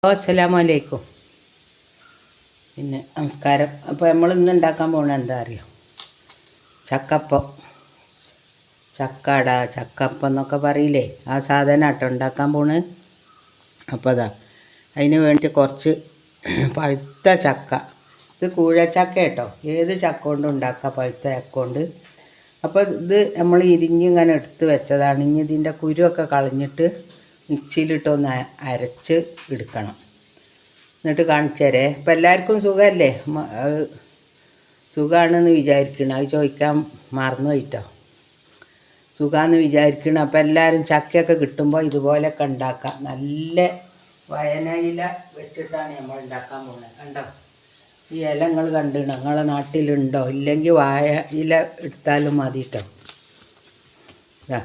അസ്സലാമു അലൈക്കും. പിന്നെ നമസ്കാരം. അപ്പോൾ നമ്മൾ ഇന്ന് ഉണ്ടാക്കാൻ പോകുന്നത് എന്താ അറിയോ? ചക്കപ്പം, ചക്കട, ചക്കപ്പം എന്നൊക്കെ പറയില്ലേ, ആ സാധനം ആട്ടോ ഉണ്ടാക്കാൻ പോണ്. അപ്പോൾ അതാ അതിന് വേണ്ടി കുറച്ച് പഴുത്ത ചക്ക. ഇത് കൂഴച്ചക്ക കേട്ടോ, ഏത് ചക്ക കൊണ്ടും ഉണ്ടാക്കാം, പഴുത്ത ചക്ക കൊണ്ട്. അപ്പോൾ ഇത് നമ്മൾ ഇരിഞ്ഞിങ്ങനെ എടുത്ത് വെച്ചതാണ്. ഇനി ഇതിൻ്റെ കുരുവൊക്കെ കളഞ്ഞിട്ട് മിക്സിയിലിട്ടൊന്ന് അരച്ച് എടുക്കണം. എന്നിട്ട് കാണിച്ചു തരേ. ഇപ്പം എല്ലാവർക്കും സുഖമല്ലേ? സുഖമാണെന്ന് വിചാരിക്കണം. അത് ചോദിക്കാൻ മറന്നു പോയിട്ടോ. സുഖമാണെന്ന് വിചാരിക്കണം. അപ്പം എല്ലാവരും ചക്കയൊക്കെ കിട്ടുമ്പോൾ ഇതുപോലെയൊക്കെ ഉണ്ടാക്കാം. നല്ല വയനയില വെച്ചിട്ടാണ് നമ്മൾ ഉണ്ടാക്കാൻ പോകുന്നത്. കണ്ടോ, ഈ ഇല നിങ്ങൾ കണ്ടിടണം. നിങ്ങളെ നാട്ടിലുണ്ടോ? ഇല്ലെങ്കിൽ വാഴ ഇല എടുത്താലും മതി കേട്ടോ. ഇതാ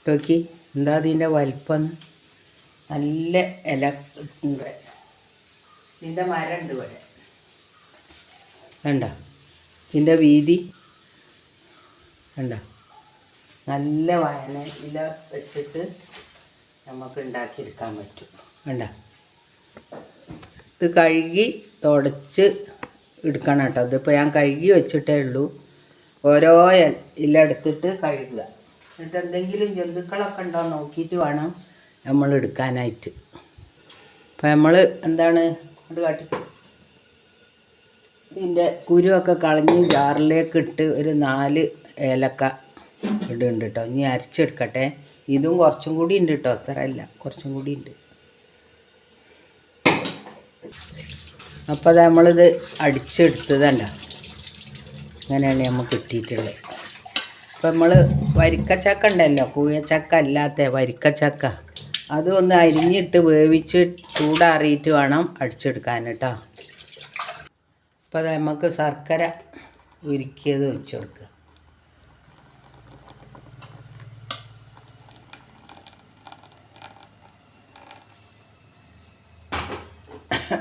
നോക്കി, എന്താ അതിൻ്റെ വലിപ്പം. നല്ല ഇല ഉണ്ട്. ഇതിൻ്റെ മരമുണ്ട് ഇവിടെ, കണ്ടോ? ഇതിൻ്റെ വീതി കണ്ടോ? നല്ല ഇല വെച്ചിട്ട് നമുക്ക് ഉണ്ടാക്കിയെടുക്കാൻ പറ്റും. കണ്ടോ? ഇത് കഴുകി തുടച്ച് എടുക്കണം കേട്ടോ. ഇതിപ്പോൾ ഞാൻ കഴുകി വെച്ചിട്ടേ ഉള്ളൂ. ഓരോ ഇല എടുത്തിട്ട് കഴുകുക. എന്നിട്ട് എന്തെങ്കിലും ജന്തുക്കളൊക്കെ ഉണ്ടോ നോക്കിയിട്ട് വേണം നമ്മൾ എടുക്കാനായിട്ട്. അപ്പം നമ്മൾ എന്താണ് അത് കാട്ടി, ഇതിൻ്റെ കുരുവൊക്കെ കളഞ്ഞ് ജാറിലേക്ക് ഇട്ട് ഒരു 4 ഏലക്ക ഇടുന്നുണ്ട് കേട്ടോ. ഇനി അരച്ചെടുക്കട്ടെ. ഇതും കുറച്ചും കൂടി ഉണ്ട് കേട്ടോ, അത്ര അല്ല, കുറച്ചും കൂടി ഉണ്ട്. അപ്പോൾ അത് നമ്മളിത് അടിച്ചെടുത്തതല്ല, അങ്ങനെയാണ് നമുക്ക് കിട്ടിയിട്ടുള്ളത്. അപ്പം നമ്മൾ വരിക്കച്ചക്ക ഉണ്ടല്ലോ, കൂഴച്ചക്ക അല്ലാത്ത വരിക്കച്ചക്ക, അത് ഒന്ന് അരിഞ്ഞിട്ട് വേവിച്ച് ചൂടാറിയിട്ട് വേണം അടിച്ചെടുക്കാൻ കേട്ടോ. അപ്പോൾ അത് നമുക്ക് ശർക്കര ഉരുക്കിയത് ഒഴിച്ച് കൊടുക്കുക.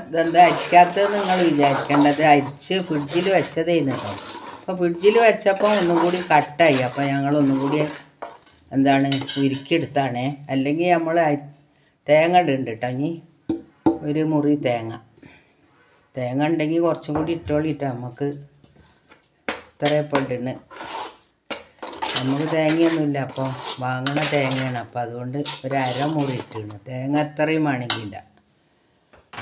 ഇതെന്താ അരിക്കാത്തത് നിങ്ങൾ വിചാരിക്കേണ്ടത്, അരിച്ച് ഫ്രിഡ്ജിൽ വെച്ചതേന്ന് കേട്ടോ. അപ്പോൾ ഫ്രിഡ്ജിൽ വെച്ചപ്പോൾ ഒന്നും കൂടി കട്ടായി. അപ്പോൾ ഞങ്ങളൊന്നും കൂടി എന്താണ് ഉരുക്കിയെടുത്താണേ. അല്ലെങ്കിൽ നമ്മൾ തേങ്ങ ഇടുന്നുണ്ട് കേട്ടോ. ഇനി ഒരു മുറി തേങ്ങ ഉണ്ടെങ്കിൽ കുറച്ചും കൂടി ഇട്ടോളിട്ടോ. നമുക്ക് ഇത്രയപ്പോൾ ഇടുന്നു. നമുക്ക് തേങ്ങയൊന്നുമില്ല, അപ്പോൾ വാങ്ങണ തേങ്ങയാണ്. അപ്പോൾ അതുകൊണ്ട് ഒരു അരമുറി ഇട്ടിരുന്നു. തേങ്ങ അത്രയും വേണമെങ്കില്ല,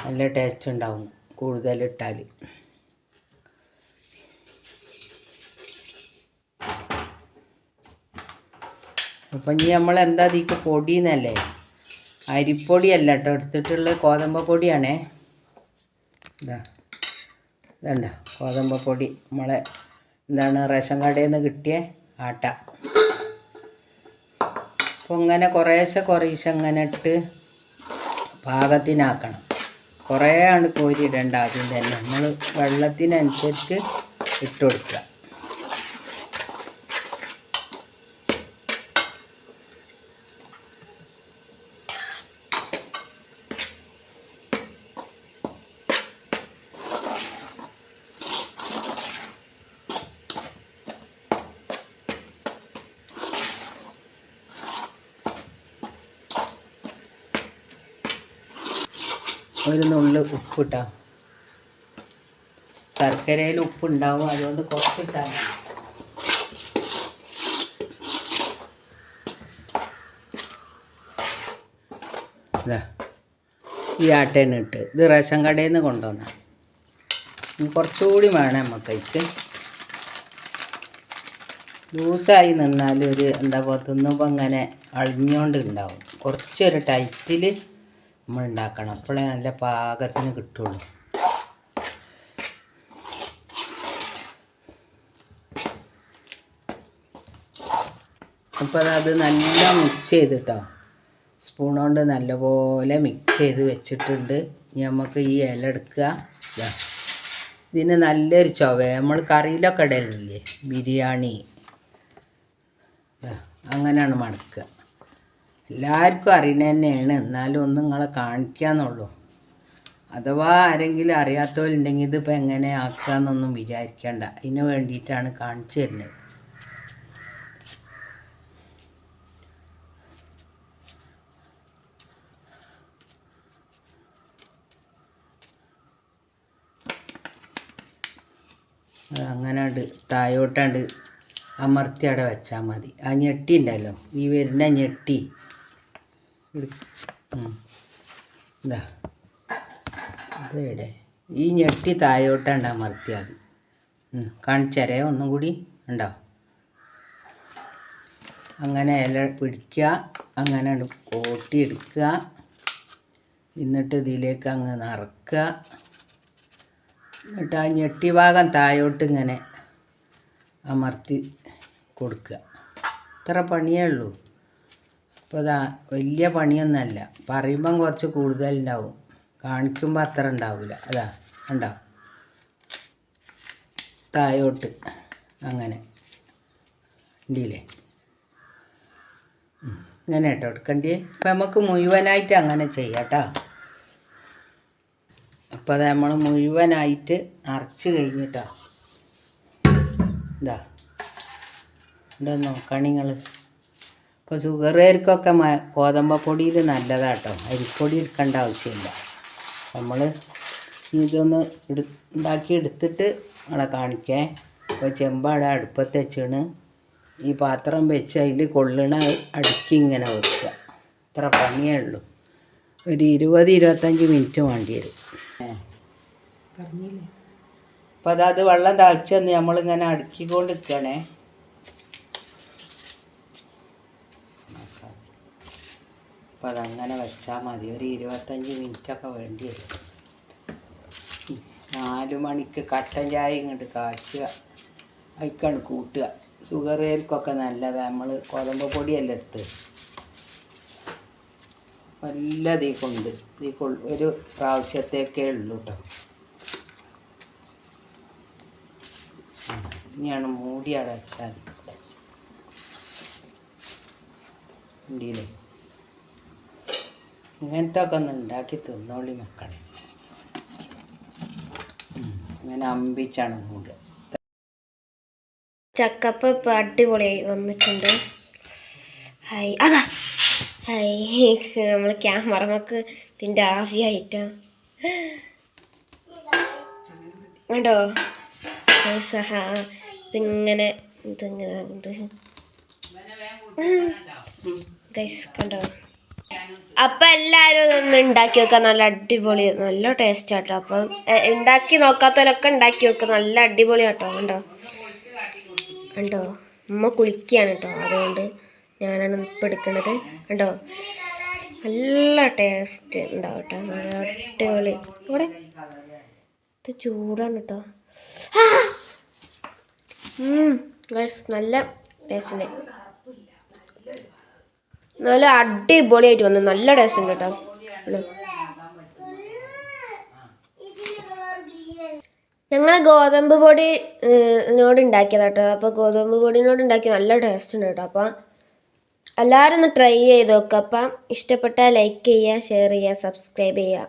നല്ല ടേസ്റ്റ് ഉണ്ടാവും കൂടുതലിട്ടാൽ. അപ്പം ഇനി നമ്മൾ എന്താ ഇതിക്ക് പൊടിയെന്നല്ലേ, അരിപ്പൊടിയല്ല കേട്ടോ എടുത്തിട്ടുള്ളത്, ഗോതമ്പ് പൊടിയാണേ. ഇതണ്ട ഗോതമ്പ് പൊടി, നമ്മളെ എന്താണ് റേഷൻ കടയിൽ നിന്ന് കിട്ടിയ ആട്ട. അപ്പോൾ ഇങ്ങനെ കുറേശ്ശെ ഇങ്ങനെ ഇട്ട് പാകത്തിനാക്കണം. കുറേ ആണ് കോരിയിടേണ്ട. ആദ്യം തന്നെ നമ്മൾ വെള്ളത്തിനനുസരിച്ച് ഇട്ട് കൊടുക്കുക. ഒരു നുള്ളു ഉപ്പിട്ടാ, ശർക്കരയിൽ ഉപ്പുണ്ടാവും, അതുകൊണ്ട് കുറച്ചിട്ടാൽ ഇതാ ഈ ആട്ടേനെ ഇട്ട്. ഇത് റേഷൻ കടയിൽ നിന്ന് കൊണ്ടുവന്ന. കുറച്ചുകൂടി വേണം നമുക്കതിക്ക്. ലൂസായി നിന്നാൽ ഒരു എന്താ തിന്നുമ്പോൾ അങ്ങനെ അളിഞ്ഞുകൊണ്ട് ഉണ്ടാവും. കുറച്ചൊരു ടൈറ്റിൽ നമ്മൾ ഉണ്ടാക്കണം, അപ്പോഴേ നല്ല പാകത്തിന് കിട്ടുള്ളൂ. അപ്പോൾ അത് നല്ല മിക്സ് ചെയ്തിട്ടോ, സ്പൂൺ കൊണ്ട് നല്ലപോലെ മിക്സ് ചെയ്ത് വെച്ചിട്ടുണ്ട്. ഇനി നമുക്ക് ഈ ഇല എടുക്കുക. ഇതിന് നല്ലൊരു ചുവ, നമ്മൾ കറിയിലൊക്കെ ഇടലില്ലേ, ബിരിയാണി, അങ്ങനെയാണ് മണക്കുക. എല്ലാവർക്കും അറിയണ തന്നെയാണ്, എന്നാലും ഒന്ന് നിങ്ങളെ കാണിക്കാന്നുള്ളൂ. അഥവാ ആരെങ്കിലും അറിയാത്തവരുണ്ടെങ്കിൽ ഇതിപ്പോൾ എങ്ങനെ ആക്കുകയെന്നൊന്നും വിചാരിക്കേണ്ട. അതിന് വേണ്ടിയിട്ടാണ് കാണിച്ചു തരുന്നത്. അത് അങ്ങനെ തായോട്ടാണ്ട് അമർത്തി അവിടെ വെച്ചാൽ മതി. ആ ഞെട്ടി ഉണ്ടല്ലോ, ഈ വരുന്ന ഞെട്ടി ഇതാ ഇതെവിടെ ഈ ഞെട്ടി തായോട്ടാണ്ട് അമർത്തിയാൽ മതി. കാണിച്ചരേ ഒന്നും കൂടി ഉണ്ടോ? അങ്ങനെ ഇല പിടിക്കുക, അങ്ങനെ കോട്ടിയെടുക്കുക, എന്നിട്ട് ഇതിലേക്ക് അങ്ങ് നിറക്കുക. എന്നിട്ട് ആ ഞെട്ടി ഭാഗം തായോട്ട് ഇങ്ങനെ അമർത്തി കൊടുക്കുക. ഇത്ര പണിയേ ഉള്ളൂ. അപ്പോൾ അതാ വലിയ പണിയൊന്നുമല്ല. പറയുമ്പം കുറച്ച് കൂടുതലുണ്ടാവും, കാണിക്കുമ്പോൾ അത്ര ഉണ്ടാവില്ല. അതാ ഉണ്ടോ, തായോട്ട് അങ്ങനെ ഉണ്ടില്ലേ, ഇങ്ങനെ കേട്ടോ എടുക്കണ്ടേ. അപ്പം നമുക്ക് മുഴുവനായിട്ട് അങ്ങനെ ചെയ്യാം കേട്ടോ. അപ്പോൾ അത് നമ്മൾ മുഴുവനായിട്ട് നിറച്ച് കഴിഞ്ഞിട്ടോ. ഇതാ ഇവിടെ നോക്കണ നിങ്ങൾ. ഇപ്പോൾ ഷുഗറുകാർക്കൊക്കെ ഗോതമ്പപ്പൊടിയിൽ നല്ലതാട്ടോ, അരിപ്പൊടി എടുക്കേണ്ട ആവശ്യമില്ല. നമ്മൾ ഇതൊന്ന് ഉണ്ടാക്കി എടുത്തിട്ട് നമ്മളെ കാണിക്കേ. ഇപ്പോൾ ചെമ്പാടെ അടുപ്പത്ത് വെച്ചാണ് ഈ പാത്രം വെച്ച് അതിൽ കൊള്ളണ അടുക്കി ഇങ്ങനെ വെക്കുക. ഇത്ര പണിയേ ഉള്ളൂ. ഒരു 20-25 മിനിറ്റ് വേണ്ടി വരും. പറഞ്ഞില്ലേ. അപ്പം അത് വെള്ളം തിളച്ചെന്ന് നമ്മളിങ്ങനെ അടുക്കിക്കൊണ്ട് നിൽക്കണേ. അപ്പം അതങ്ങനെ വെച്ചാൽ മതി. ഒരു 25 മിനിറ്റൊക്കെ വേണ്ടി വരും. 4 മണിക്ക് കട്ടൻ ചായ ഇങ്ങോട്ട് കാച്ചുക, അതിക്കാണ് കൂട്ടുക. ഷുഗറുകാർക്കൊക്കെ നല്ലതാണ്. നമ്മൾ ഗോതമ്പ് പൊടിയല്ല എടുത്ത് നല്ല ഒരു പ്രാവശ്യത്തേക്കേ ഉള്ളൂ കേട്ടോ. ഇനിയാണ് മൂടി അടച്ചാൽ ഉണ്ടില്ലേ. ഇങ്ങനത്തെ ഒക്കെ ഒന്ന് ഉണ്ടാക്കി തിന്നോളി മക്കളെ. ഇങ്ങനെ അമ്പിച്ചാണ് മൂടുക. ചക്കപ്പ ഇപ്പം അടിപൊളിയായി വന്നിട്ടുണ്ട്. ഹായ് അതാ ഹായ്, നമ്മൾ ക്യാമറമക്ക് ഇതിൻ്റെ ആവിയായിട്ടാണ് കണ്ടോ. ഇതിങ്ങനെ ഉണ്ട് ഗൈസ്, കണ്ടോ. അപ്പം എല്ലാവരും ഇതൊന്ന് ഉണ്ടാക്കി വെക്കുക. നല്ല അടിപൊളി, നല്ല ടേസ്റ്റ് ആട്ടോ. അപ്പം ഉണ്ടാക്കി നോക്കാത്തവരൊക്കെ ഉണ്ടാക്കി വെക്കുക. നല്ല അടിപൊളി ആട്ടോ. കണ്ടോ കണ്ടോ, ഉമ്മ കുളിക്കുകയാണ് കേട്ടോ, അതുകൊണ്ട് ഞാനാണ് ഇപ്പം എടുക്കുന്നത്. കണ്ടോ, നല്ല ടേസ്റ്റ് ഉണ്ടാവും കേട്ടോ, നല്ല അടിപൊളി. ഇവിടെ ഇത് ചൂടാണ് കേട്ടോ. നല്ല ടേസ്റ്റ് ഉണ്ട്, നല്ല അടിപൊളിയായിട്ട് വന്നു. നല്ല ടേസ്റ്റ് ഉണ്ട് കേട്ടോ. ഞങ്ങൾ ഗോതമ്പ് പൊടിനോട് ഉണ്ടാക്കിയതാട്ടോ. അപ്പോൾ ഗോതമ്പ് പൊടിനോട് ഉണ്ടാക്കി നല്ല ടേസ്റ്റ് ഉണ്ട് കേട്ടോ. അപ്പം എല്ലാവരും ഒന്ന് ട്രൈ ചെയ്ത് നോക്കുക. അപ്പം ഇഷ്ടപ്പെട്ടാൽ ലൈക്ക് ചെയ്യുക, ഷെയർ ചെയ്യുക, സബ്സ്ക്രൈബ് ചെയ്യുക.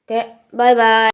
Okay, bye bye.